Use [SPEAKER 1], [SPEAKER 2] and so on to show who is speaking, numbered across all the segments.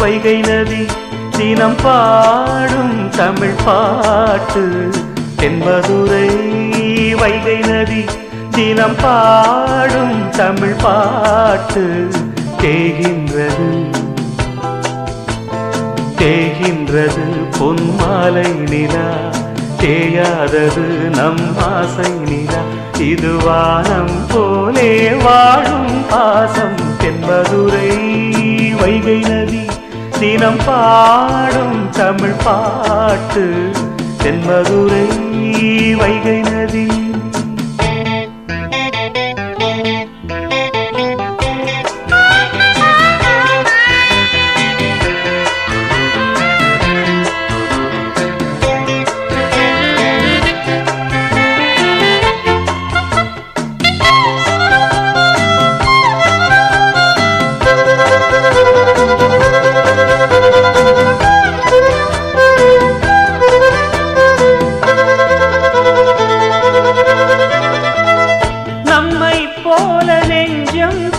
[SPEAKER 1] வைகை நதி தினம் பாடும் தமிழ் பாட்டு தென்மதுரை வைகை நதி தினம் பாடும் தமிழ் பாட்டு தேகின்றது தேகின்றது பொன்மாலை நிலா தேயாதது நம் ஆசை நிலா இது வானம் போலே வாழும் பாசம் தென்மதுரை வைகை நதி தினம் பாடும் தமிழ் பாட்டு தென்மதுரை வைகை நதி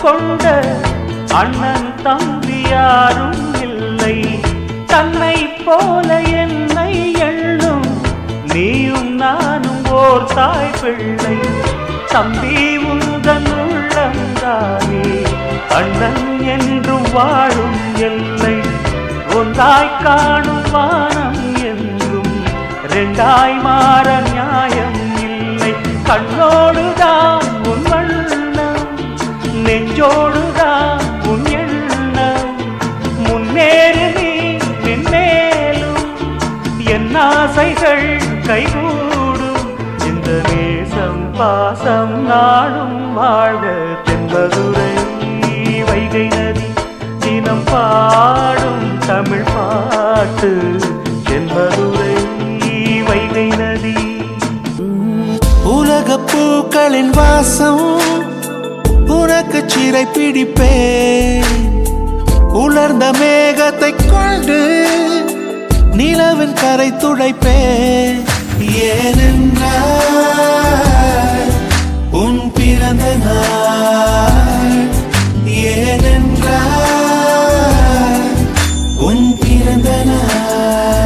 [SPEAKER 1] கொண்ட அண்ணன் தம்பி யாரும் இல்லை தன்னை போல என்னை எண்ணும் நீயும் நானும் ஓர் தாய் பிள்ளை தம்பி உந்தன் உள்ளந்தானே அண்ணன் என்றும் வாழும் எல்லை ஒன்றாய் காணும் வானம் என்றும் இரண்டாய் மாற நியாயம் இல்லை கண்ணோடுதான் உன் நெஞ்சோடுதான் உன் எண்ணம் முன்னேறு நீ மென்மேலும் என் ஆசைகள் கைகூடும் இந்த நேசம் பாசம் நாடும் வாழ்க தென்மதுரை வைகை நதி தினம் பாடும் தமிழ் பாட்டு தென்மதுரை வைகை நதி
[SPEAKER 2] உலக பூக்களின் வாசம் உனக்கு சிறை பிடிப்பேன் உலர்ந்த மேகத்தை கொண்டு நிலவின் கரை துடைப்பேன் ஏனென்றால் உன் பிறந்த நாள் ஏனென்றால் உன் பிறந்த நாள்